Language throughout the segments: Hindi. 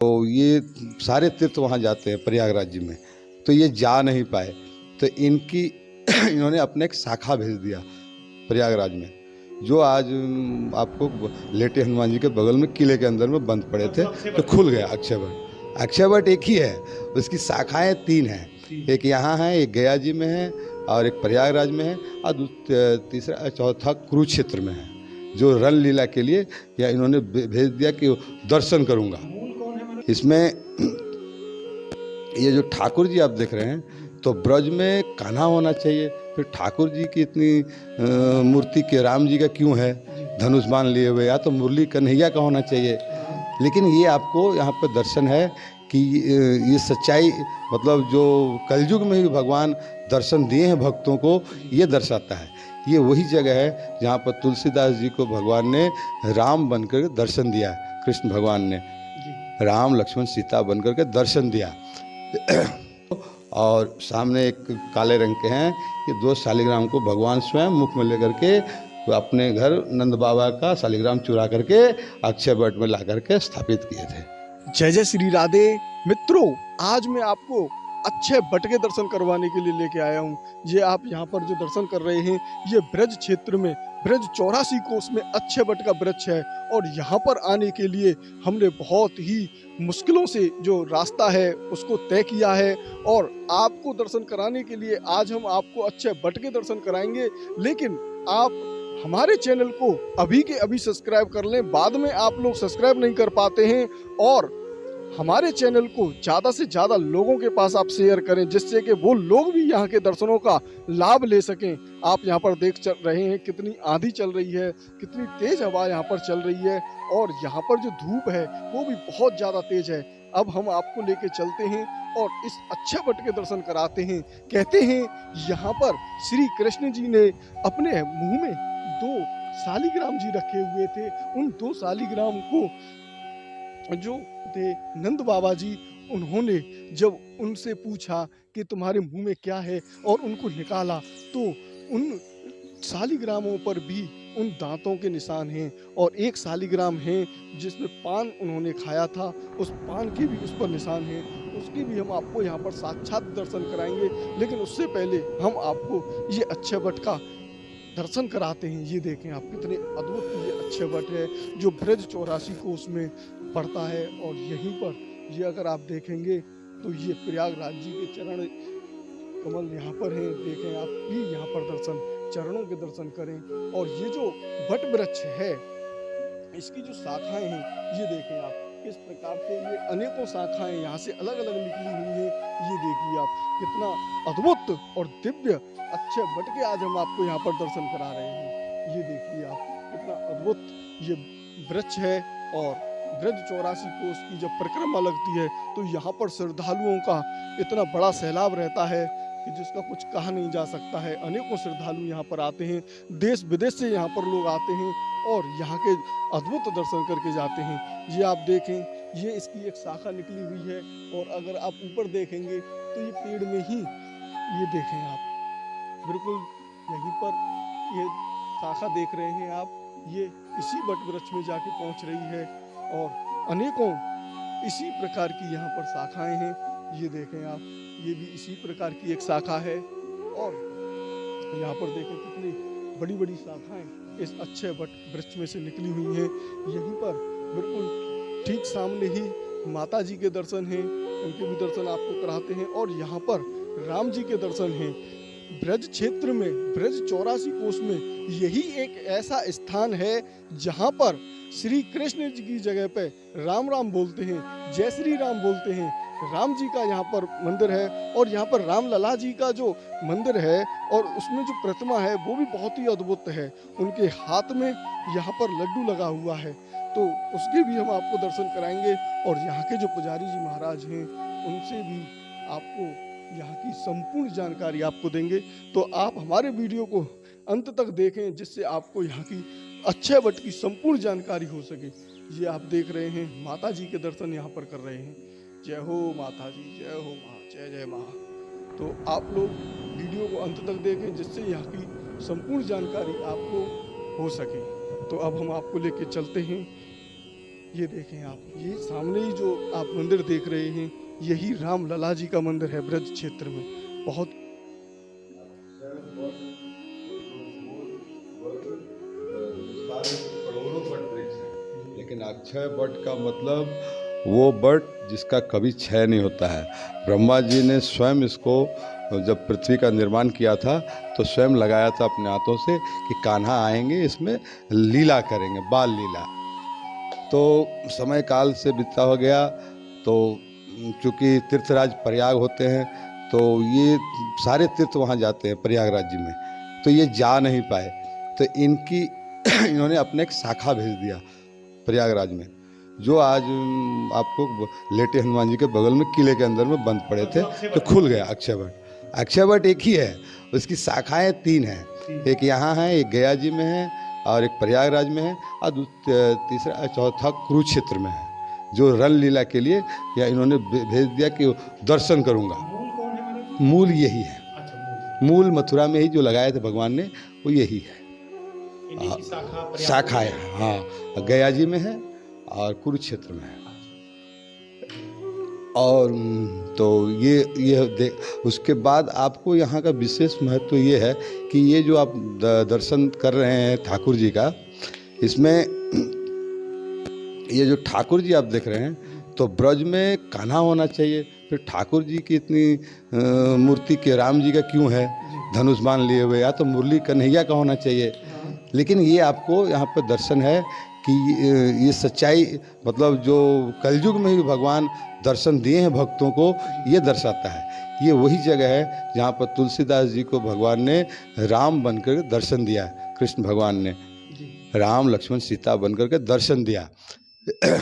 तो ये सारे तीर्थ वहाँ जाते हैं प्रयागराज जी में, तो ये जा नहीं पाए, तो इनकी इन्होंने अपने एक शाखा भेज दिया प्रयागराज में, जो आज आपको लेटे हनुमान जी के बगल में किले के अंदर में बंद पड़े थे, तो खुल गया अक्षय वट। अक्षय वट एक ही है, उसकी शाखाएं 3 हैं, एक यहाँ है, एक गया जी में है, और एक प्रयागराज में है, और तीसरा चौथा कुरुक्षेत्र में है, जो रण लीला के लिए या इन्होंने भेज दिया कि दर्शन करूँगा। इसमें ये जो ठाकुर जी आप देख रहे हैं, तो ब्रज में कान्हा होना चाहिए, फिर ठाकुर जी की इतनी मूर्ति के राम जी का क्यों है धनुष बाण लिए हुए, या तो मुरली कन्हैया का होना चाहिए। लेकिन ये आपको यहाँ पर दर्शन है कि ये सच्चाई, मतलब जो कलयुग में भी भगवान दर्शन दिए हैं भक्तों को, ये दर्शाता है। ये वही जगह है जहाँ पर तुलसीदास जी को भगवान ने राम बनकर दर्शन दिया, कृष्ण भगवान ने राम लक्ष्मण सीता बनकर के दर्शन दिया। और सामने एक काले रंग के हैं, ये 2 शालिग्राम को भगवान स्वयं मुख में लेकर के अपने घर नंद बाबा का शालिग्राम चुरा करके अक्षय वट में ला करके स्थापित किए थे। जय जय श्री राधे। मित्रों, आज मैं आपको अक्षय वट के दर्शन करवाने के लिए लेके आया हूँ। ये आप यहाँ पर जो दर्शन कर रहे हैं, ये ब्रज क्षेत्र में ब्रज 84 कोस में अक्षय वट का वृक्ष है। और यहाँ पर आने के लिए हमने बहुत ही मुश्किलों से जो रास्ता है उसको तय किया है, और आपको दर्शन कराने के लिए आज हम आपको अक्षय वट के दर्शन कराएंगे। लेकिन आप हमारे चैनल को अभी के अभी सब्सक्राइब कर लें, बाद में आप लोग सब्सक्राइब नहीं कर पाते हैं, और हमारे चैनल को ज़्यादा से ज़्यादा लोगों के पास आप शेयर करें, जिससे कि वो लोग भी यहाँ के दर्शनों का लाभ ले सकें। आप यहाँ पर देख रहे हैं कितनी आंधी चल रही है, कितनी तेज हवा यहाँ पर चल रही है, और यहाँ पर जो धूप है वो भी बहुत ज़्यादा तेज है। अब हम आपको लेके चलते हैं और इस अक्षय वट के दर्शन कराते हैं। कहते हैं यहाँ पर श्री कृष्ण जी ने अपने मुँह में 2 शालिग्राम जी रखे हुए थे। उन 2 शालिग्राम को जो थे नंद बाबा जी, उन्होंने जब उनसे पूछा कि तुम्हारे मुंह में क्या है और उनको निकाला, तो उन शालिग्रामों पर भी उन दांतों के निशान हैं, और एक शालिग्राम है जिसमें पान उन्होंने खाया था, उस पान के भी उस पर निशान हैं। उसकी भी हम आपको यहाँ पर साक्षात दर्शन कराएंगे। लेकिन उससे पहले हम आपको ये अक्षय वट का दर्शन कराते हैं। ये देखें आप, कितने अद्भुत ये अक्षय वट है जो ब्रज 84 कोस में पड़ता है। और यहीं पर ये अगर आप देखेंगे तो ये प्रयागराज जी के चरण कमल यहाँ पर हैं। देखें आप भी यहाँ पर दर्शन, चरणों के दर्शन करें। और ये जो वट वृक्ष है, इसकी जो शाखाएं हैं, ये देखें आप किस प्रकार से ये अनेकों शाखाएं यहाँ से अलग अलग निकली हुई हैं। ये देखिए आप, कितना अद्भुत और दिव्य अक्षय वट के आज हम आपको यहाँ पर दर्शन करा रहे हैं। ये देखिए आप, कितना अद्भुत ये वृक्ष है। और ब्रज 84 कोस की जब परिक्रमा लगती है तो यहाँ पर श्रद्धालुओं का इतना बड़ा सैलाब रहता है कि जिसका कुछ कहा नहीं जा सकता है। अनेकों श्रद्धालु यहाँ पर आते हैं, देश विदेश से यहाँ पर लोग आते हैं और यहाँ के अद्भुत दर्शन करके जाते हैं। ये आप देखें, ये इसकी एक शाखा निकली हुई है, और अगर आप ऊपर देखेंगे तो ये पेड़ में ही, ये देखें आप, बिल्कुल यहीं पर ये शाखा देख रहे हैं आप, ये इसी वट वृक्ष में जाके पहुँच रही है। और अनेकों इसी प्रकार की यहाँ पर शाखाएं हैं। ये देखें आप, ये भी इसी प्रकार की एक शाखा है। और यहाँ पर देखें कितनी बड़ी बड़ी शाखाएं इस अक्षय वट वृक्ष में से निकली हुई हैं। यहीं पर बिल्कुल ठीक सामने ही माता जी के दर्शन हैं, उनके भी दर्शन आपको कराते हैं। और यहाँ पर राम जी के दर्शन हैं। ब्रज क्षेत्र में ब्रज 84 कोस में यही एक ऐसा स्थान है जहाँ पर श्री कृष्ण जी की जगह पे राम राम बोलते हैं, जय श्री राम बोलते हैं। राम जी का यहाँ पर मंदिर है, और यहाँ पर राम लला जी का जो मंदिर है और उसमें जो प्रतिमा है वो भी बहुत ही अद्भुत है। उनके हाथ में यहाँ पर लड्डू लगा हुआ है, तो उसके भी हम आपको दर्शन कराएंगे। और यहाँ के जो पुजारी जी महाराज हैं, उनसे भी आपको यहाँ की संपूर्ण जानकारी आपको देंगे। तो आप हमारे वीडियो को अंत तक देखें, जिससे आपको यहाँ की अक्षय वट की संपूर्ण जानकारी हो सके। ये आप देख रहे हैं, माता जी के दर्शन यहाँ पर कर रहे हैं। जय हो माता जी, जय हो माँ, जय जय माँ। तो आप लोग वीडियो को अंत तक देखें, जिससे यहाँ की संपूर्ण जानकारी आपको हो सके। तो अब हम आपको लेके चलते हैं ये देखें आप, ये सामने ही जो आप मंदिर देख रहे हैं, यही राम लला जी का मंदिर है ब्रज क्षेत्र में। बहुत लेकिन अक्षय वट का मतलब वो वट जिसका कभी क्षय नहीं होता है। ब्रह्मा जी ने स्वयं इसको जब पृथ्वी का निर्माण किया था तो स्वयं लगाया था अपने हाथों से कि कान्हा आएंगे, इसमें लीला करेंगे, बाल लीला। तो समय काल से बीतता हो गया, तो चूँकि तीर्थराज प्रयाग होते हैं तो ये सारे तीर्थ वहाँ जाते हैं प्रयागराज जी में, तो ये जा नहीं पाए, तो इनकी इन्होंने अपने एक शाखा भेज दिया प्रयागराज में, जो आज आपको लेटे हनुमान जी के बगल में किले के अंदर में बंद पड़े थे, तो खुल गया अक्षय वट। अक्षय वट एक ही है, उसकी शाखाएं 3 हैं, एक यहाँ है, एक गया जी में है और एक प्रयागराज में है, और तीसरा चौथा कुरुक्षेत्र में है, जो रण लीला के लिए या इन्होंने भेज दिया कि दर्शन करूँगा। मूल कौन है मेरे? मूल यही है, अच्छा, मूल मथुरा में ही जो लगाए थे भगवान ने वो यही है। इन्हीं की शाखा प्रयाग शाखा में है, हाँ, गया जी में है और कुरुक्षेत्र में है। और तो ये उसके बाद आपको यहाँ का विशेष महत्व ये है कि ये जो आप दर्शन कर रहे हैं ठाकुर जी का, इसमें ये जो ठाकुर जी आप देख रहे हैं, तो ब्रज में कान्हा होना चाहिए, फिर ठाकुर जी की इतनी मूर्ति के राम जी का क्यों है धनुष बाण लिए हुए, या तो मुरली कन्हैया का होना चाहिए। लेकिन ये आपको यहाँ पर दर्शन है कि ये सच्चाई, मतलब जो कलयुग में ही भगवान दर्शन दिए हैं भक्तों को, ये दर्शाता है। ये वही जगह है जहाँ पर तुलसीदास जी को भगवान ने राम बनकर दर्शन दिया, कृष्ण भगवान ने राम लक्ष्मण सीता बनकर के दर्शन दिया। कृष्ण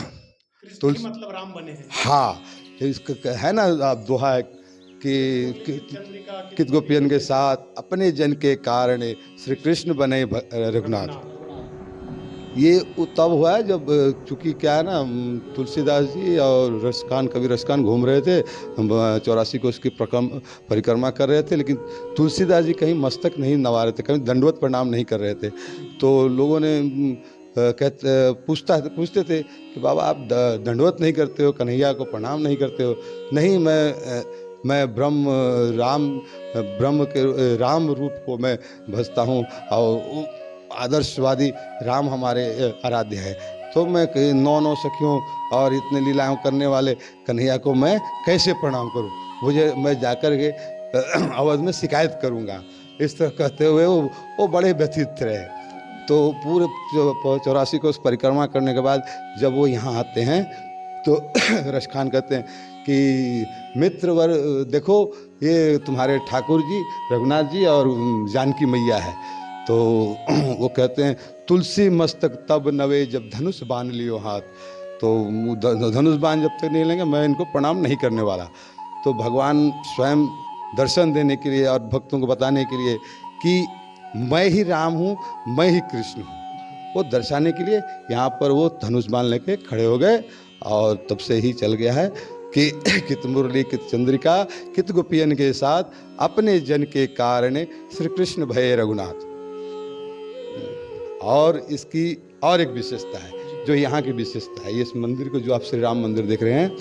की मतलब राम बने हैं। हाँ, इसका है ना आप दोहा है कि चंद्रिका कित गोपियन के साथ अपने जन के कारण श्री कृष्ण बने रघुनाथ। ये तब हुआ है जब, चूँकि क्या है ना, तुलसीदास जी और रसखान, कवि रसखान घूम रहे थे, 84 को उसकी परिक्रमा कर रहे थे, लेकिन तुलसीदास जी कहीं मस्तक नहीं नवा रहे थे, कहीं दंडवत प्रणाम नहीं कर रहे थे। तो लोगों ने पूछते थे कि बाबा आप दंडवत नहीं करते हो, कन्हैया को प्रणाम नहीं करते हो। नहीं, मैं ब्रह्म के राम रूप को मैं भजता हूँ और आदर्शवादी राम हमारे आराध्य है, तो मैं 9 सखियों और इतने लीलाओं करने वाले कन्हैया को मैं कैसे प्रणाम करूं, मैं जाकर के अवध में शिकायत करूंगा। इस तरह कहते हुए वो बड़े व्यथित रहे। तो पूरे 84 को उस परिक्रमा करने के बाद जब वो यहाँ आते हैं तो रसखान कहते हैं कि मित्रवर देखो, ये तुम्हारे ठाकुर जी रघुनाथ जी और जानकी मैया है। तो वो कहते हैं तुलसी मस्तक तब नवे जब धनुष बांध लियो हाथ, तो धनुष बांध जब तक नहीं लेंगे मैं इनको प्रणाम नहीं करने वाला। तो भगवान स्वयं दर्शन देने के लिए और भक्तों को बताने के लिए कि मैं ही राम हूँ, मैं ही कृष्ण हूँ, वो दर्शाने के लिए यहाँ पर वो धनुष बांध लेके खड़े हो गए। और तब से ही चल गया है कि कित मुरली कित चंद्रिका कित गोपियन के साथ अपने जन के कारण श्री कृष्ण भये रघुनाथ। और इसकी और एक विशेषता है, जो यहाँ की विशेषता है, इस मंदिर को जो आप श्री राम मंदिर देख रहे हैं,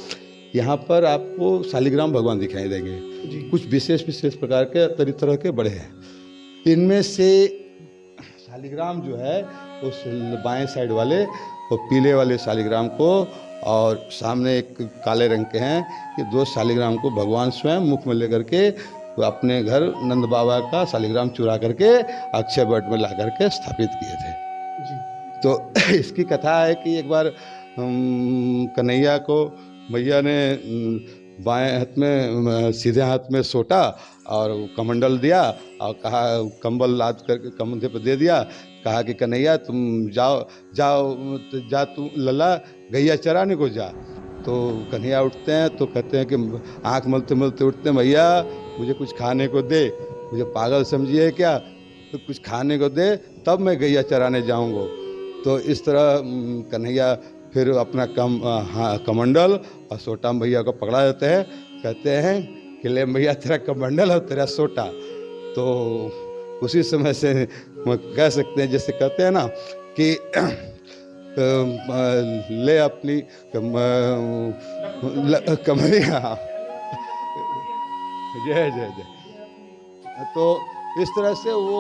यहाँ पर आपको शालिग्राम भगवान दिखाई देंगे। कुछ विशेष प्रकार के तरह के बड़े हैं। इनमें से शालिग्राम जो है उस बाएं साइड वाले, वो पीले वाले शालिग्राम को, और सामने एक काले रंग के हैं, ये 2 शालिग्राम को भगवान स्वयं मुख में लेकर के अपने घर नंद बाबा का शालिग्राम चुरा करके अक्षय वट में ला करके स्थापित किए थे। तो इसकी कथा है कि एक बार कन्हैया को मैया ने बाएं हाथ में, सीधे हाथ में सोटा और कमंडल दिया और कहा, कंबल लाद करके कंधे पर दे दिया, कहा कि कन्हैया तुम जा तू लला गैया चराने को जा। तो कन्हैया उठते हैं तो कहते हैं कि आँख मलते मलते उठते हैं, भैया मुझे कुछ खाने को दे, मुझे पागल समझिए क्या, तो कुछ खाने को दे तब मैं गैया चराने जाऊंगा। तो इस तरह कन्हैया फिर अपना कमंडल और सोटा भैया को पकड़ा देते हैं, कहते हैं कि ले भैया तेरा कमंडल और तेरा सोटा। तो उसी समय से कह सकते हैं, जैसे कहते हैं ना कि ले अपनी कमरिया। जय जय जय। तो इस तरह से वो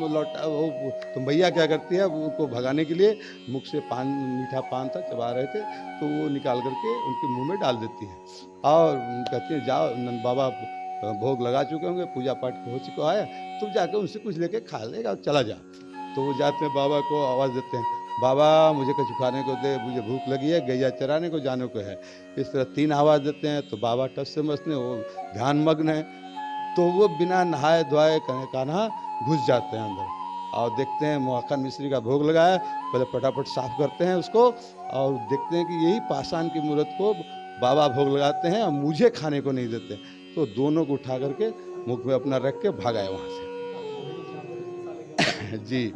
लौटा वो तो भैया क्या करती है, वो उनको भगाने के लिए मुख से पान, मीठा पान था चबा रहे थे, तो वो निकाल करके उनके मुंह में डाल देती हैं और कहती हैं जाओ नंद बाबा भोग लगा चुके होंगे, पूजा पाठ हो चुका है, तुम जाकर उनसे कुछ लेके खा लेगा और चला जा। तो वो जाते हैं बाबा को आवाज़ देते हैं, बाबा मुझे कुछ खाने को दे, मुझे भूख लगी है, गैया चराने को जाने को है। इस तरह 3 आवाज़ देते हैं तो बाबा टस से मसने वो ध्यान मग्न है, तो वो बिना नहाए धोए कान्हा घुस जाते हैं अंदर और देखते हैं माखन मिश्री का भोग लगाया, पहले फटाफट साफ करते हैं उसको और देखते हैं कि यही पाषाण की मूर्त को बाबा भोग लगाते हैं और मुझे खाने को नहीं देते। तो दोनों को उठा करके मुख में अपना रख के भाग आए वहाँ से। जी,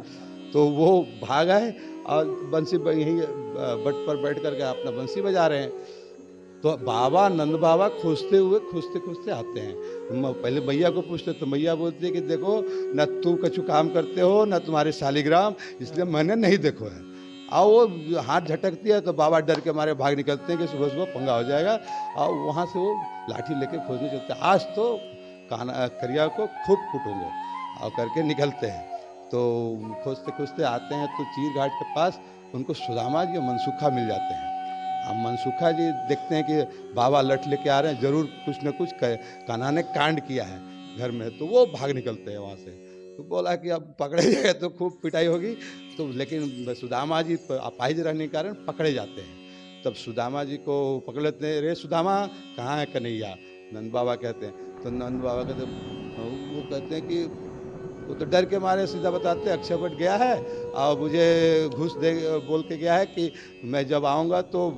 तो वो भाग आए और बंसी यहीं बट पर बैठ करके अपना बंसी बजा रहे हैं। तो बाबा नंद बाबा खोजते खोजते आते हैं। पहले मैया को पूछते तो मैया बोलती है कि देखो न तुम कछु काम करते हो न तुम्हारे शालिग्राम, इसलिए मैंने नहीं देखो है। और वो हाथ झटकती है तो बाबा डर के मारे भाग निकलते हैं कि सुबह सुबह पंगा हो जाएगा, और वहाँ से वो लाठी लेके खोजने चलते हैं। आज तो कान्हा करिया को खूब कूटूंगे और करके निकलते हैं। तो खोजते खोजते आते हैं तो चीर घाट के पास उनको सुदामा जी और मनसुखा मिल जाते हैं। अब मनसुखा जी देखते हैं कि बाबा लठ लेके आ रहे हैं, जरूर कुछ न कुछ कान्हा ने कांड किया है घर में, तो वो भाग निकलते हैं वहाँ से। तो बोला कि अब पकड़े जाए तो खूब पिटाई होगी, तो लेकिन सुदामा जी अपाहिज रहने के कारण पकड़े जाते हैं। तब सुदामा जी को पकड़ लेते हैं, रे सुदामा कहाँ है कन्हैया, नंद बाबा कहते हैं। तो नंद बाबा कहते वो कहते हैं कि वो तो डर के मारे सीधा बताते हैं, अक्षय वट गया है और मुझे घूस दे बोल के गया है कि मैं जब आऊँगा तो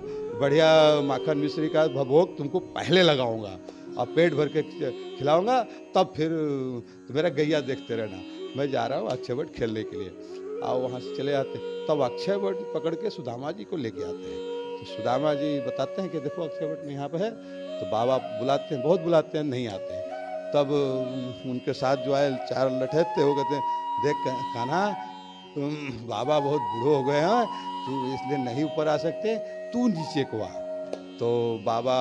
बढ़िया माखन मिश्री का भोग तुमको पहले लगाऊंगा और पेट भर के खिलाऊंगा, तब फिर तो मेरा गैया देखते रहना, मैं जा रहा हूँ अक्षय वट खेलने के लिए। और वहाँ से चले जाते हैं। तब अक्षय वट पकड़ के सुदामा जी को लेके आते हैं। तो सुदामा जी बताते हैं कि देखो अक्षय वट में यहाँ पर है। तो बाबा बुलाते हैं, बहुत बुलाते हैं, नहीं आते हैं। तब उनके साथ जो है 4 लठेत थे, वो कहते हैं देख कान्हा तुम बाबा बहुत बूढ़े हो गए हैं, तू इसलिए नहीं ऊपर आ सकते, तू नीचे को आ। तो बाबा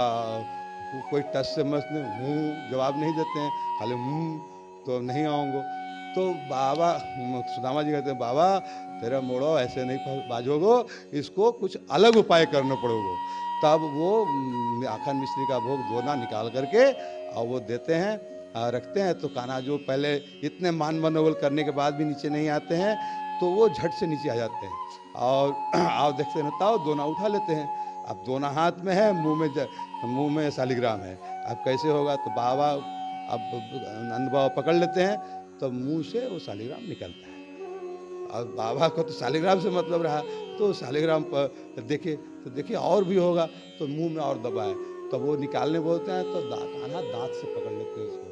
कोई टस से मस हूँ जवाब नहीं देते हैं, खाली तो नहीं आऊँगो। तो बाबा सुदामा जी कहते हैं बाबा तेरा मोड़ो ऐसे नहीं बाजोगो, इसको कुछ अलग उपाय करना पड़ोगो। तब वो माखन मिश्री का भोग दोना निकाल करके और वो देते हैं, रखते हैं। तो कान्हा जो पहले इतने मान मनोबल करने के बाद भी नीचे नहीं आते हैं, तो वो झट से नीचे आ जाते हैं और आओ देखते हैं ताओ दोना उठा लेते हैं। अब दोना हाथ में है, मुंह में शालिग्राम है, अब कैसे होगा। तो बाबा अब नंद बाबा पकड़ लेते हैं, तो मुंह से वो शालिग्राम निकलता है। और बाबा को तो शालिग्राम से मतलब रहा, तो शालिग्राम पर देखिए और भी होगा, तो मुंह में और दबाए, तब वो निकालने बोलते हैं। तो कान्हा दांत से पकड़ लेते हैं उसको,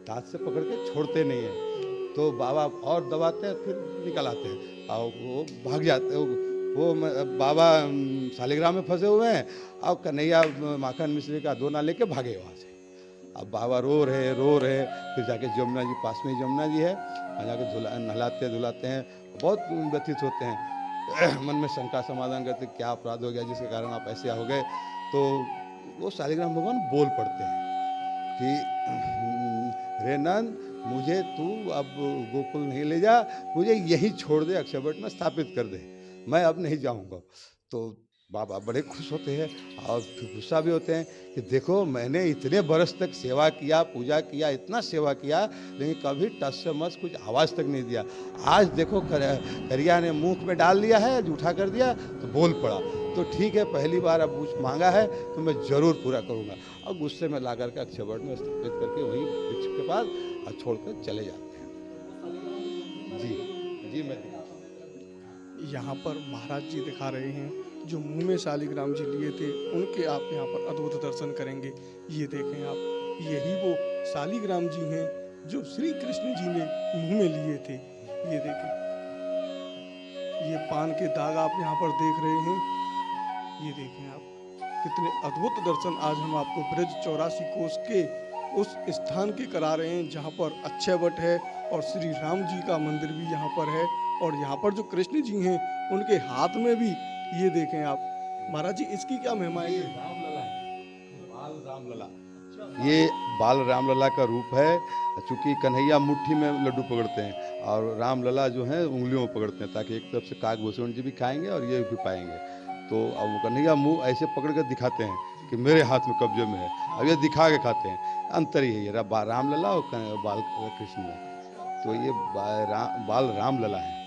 दांत से पकड़ के छोड़ते नहीं है। तो बाबा और दबाते हैं, फिर निकल आते हैं और वो भाग जाते हैं। वो बाबा शालिग्राम में फंसे हुए हैं और कन्हैया माखन मिश्री का दोना लेके भागे वहाँ से। अब बाबा रो रहे, फिर जाके जमुना जी, पास में जमुना जी है, वहाँ जाके नहलाते धुलाते हैं, बहुत व्यथित होते हैं। मन में शंका समाधान करते क्या अपराध हो गया जिसके कारण आप ऐसे हो गए। तो वो शालिग्राम भगवान बोल पड़ते हैं कि रे नंद मुझे तू अब गोकुल नहीं ले जा, मुझे यहीं छोड़ दे, अक्षय वट में स्थापित कर दे, मैं अब नहीं जाऊंगा। तो बाबा बड़े खुश होते हैं और फिर गुस्सा भी होते हैं कि देखो मैंने इतने बरस तक सेवा किया, पूजा किया, इतना सेवा किया, लेकिन कभी टस से मस कुछ आवाज़ तक नहीं दिया। आज देखो करिया ने मुंह में डाल दिया है, जूठा कर दिया, तो बोल पड़ा। तो ठीक है, पहली बार अब कुछ मांगा है तो मैं ज़रूर पूरा करूँगा। और गुस्से में ला करके अक्षय वट में स्थापित करके वहीं वृक्ष के पास और छोड़कर चले जाते हैं। जी मैं यहाँ पर महाराज जी दिखा रहे हैं जो मुंह में शालिग्राम जी लिए थे, उनके आप यहाँ पर अद्भुत दर्शन करेंगे। ये देखें आप, यही वो शालिग्राम जी हैं जो श्री कृष्ण जी ने मुंह में लिए थे। ये देखें, ये पान के दाग आप यहाँ पर देख रहे हैं। ये देखें आप, कितने अद्भुत दर्शन आज हम आपको ब्रज 84 कोस के उस स्थान के करा रहे हैं जहाँ पर अक्षय वट है और श्री राम जी का मंदिर भी यहाँ पर है। और यहाँ पर जो कृष्ण जी हैं उनके हाथ में भी ये देखें आप महाराज जी, इसकी क्या महिमा है? रामलला है, बाल रामलला। ये बाल रामलला का रूप है। चूंकि कन्हैया मुट्ठी में लड्डू पकड़ते हैं और रामलला जो है उंगलियों में पकड़ते हैं, ताकि एक तरफ से काकभूषण जी भी खाएंगे और ये भी पाएंगे। तो अब वो कन्हैया मुंह ऐसे पकड़ कर दिखाते हैं कि मेरे हाथ में कब्जे में है, अब ये दिखा के खाते हैं। अंतर ही है ये रामलला और बाल कृष्ण में। तो ये बाल रामलला है।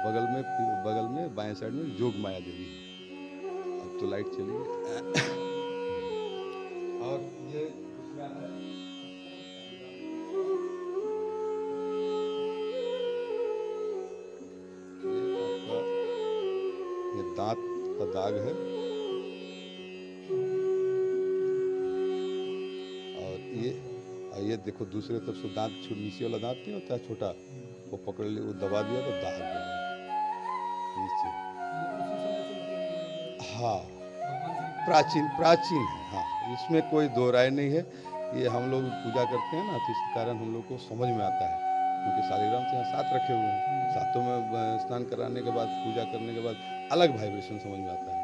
बगल में बाएं साइड में जोग माया देवी है। अब तो लाइट चली गई। और ये दूसरा है, ये दांत का दाग है। और ये देखो दूसरे तरफ से दांत, नीचे वाला दांत नहीं होता है छोटा, वो पकड़ लिया, वो दबा दिया तो दाग हो गया नीचे। हाँ, प्राचीन है। हाँ, इसमें कोई दो राय नहीं है। ये हम लोग पूजा करते हैं ना, तो इस कारण हम लोग को समझ में आता है, क्योंकि शालिग्राम तो यहाँ 7 रखे हुए हैं। सातों में स्नान कराने के बाद, पूजा करने के बाद अलग वाइब्रेशन समझ में आता है।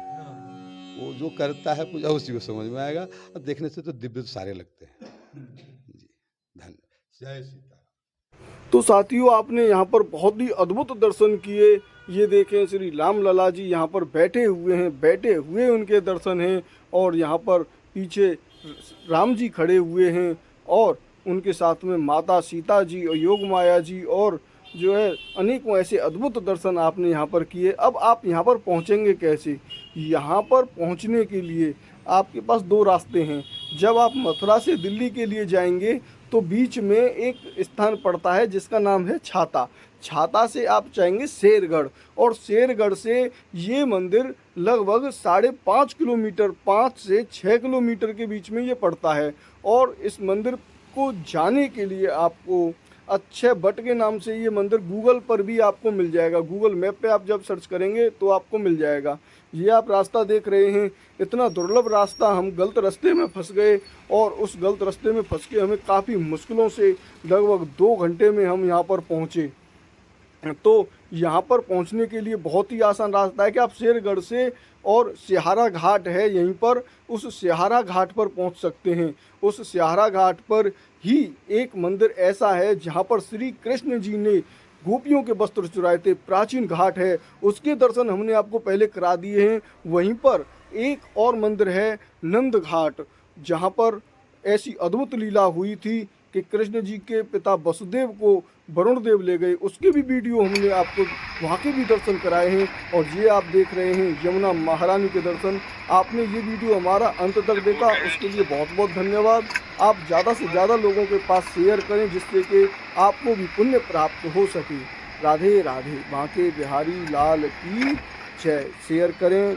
वो जो करता है पूजा उसी को समझ में आएगा। और देखने से तो दिव्य सारे लगते हैं। जी, धन्यवाद। जय सीता। तो साथियों, आपने यहाँ पर बहुत ही अद्भुत दर्शन किए। ये देखें, श्री रामलला जी यहाँ पर बैठे हुए हैं, बैठे हुए उनके दर्शन हैं। और यहाँ पर पीछे राम जी खड़े हुए हैं और उनके साथ में माता सीता जी और योग माया जी, और जो है अनेकों ऐसे अद्भुत दर्शन आपने यहाँ पर किए। अब आप यहाँ पर पहुँचेंगे कैसे? यहाँ पर पहुँचने के लिए आपके पास 2 रास्ते हैं। जब आप मथुरा से दिल्ली के लिए जाएंगे तो बीच में एक स्थान पड़ता है जिसका नाम है छाता। छाता से आप जाएंगे शेरगढ़, और शेरगढ़ से ये मंदिर लगभग 5.5 किलोमीटर, 5 से 6 किलोमीटर के बीच में ये पड़ता है। और इस मंदिर को जाने के लिए आपको अक्षय बट के नाम से ये मंदिर गूगल पर भी आपको मिल जाएगा। गूगल मैप पे आप जब सर्च करेंगे तो आपको मिल जाएगा। ये आप रास्ता देख रहे हैं, इतना दुर्लभ रास्ता, हम गलत रास्ते में फंस गए और उस गलत रास्ते में फंस के हमें काफ़ी मुश्किलों से लगभग 2 घंटे में हम यहाँ पर पहुँचे। तो यहाँ पर पहुँचने के लिए बहुत ही आसान रास्ता है कि आप शेरगढ़ से, और सिहारा घाट है यहीं पर, उस सिहारा घाट पर पहुँच सकते हैं। उस सिहारा घाट पर ही एक मंदिर ऐसा है जहाँ पर श्री कृष्ण जी ने गोपियों के वस्त्र चुराए थे, प्राचीन घाट है, उसके दर्शन हमने आपको पहले करा दिए हैं। वहीं पर एक और मंदिर है नंद घाट, जहाँ पर ऐसी अद्भुत लीला हुई थी कि कृष्ण जी के पिता वसुदेव को वरुण देव ले गए, उसके भी वीडियो हमने आपको वहाँ के भी दर्शन कराए हैं। और ये आप देख रहे हैं यमुना महारानी के दर्शन। आपने ये वीडियो हमारा अंत तक देखा, उसके लिए बहुत बहुत धन्यवाद। आप ज़्यादा से ज़्यादा लोगों के पास शेयर करें, जिससे कि आपको भी पुण्य प्राप्त हो सके। राधे राधे, बांके बिहारी लाल की जय। शेयर करें।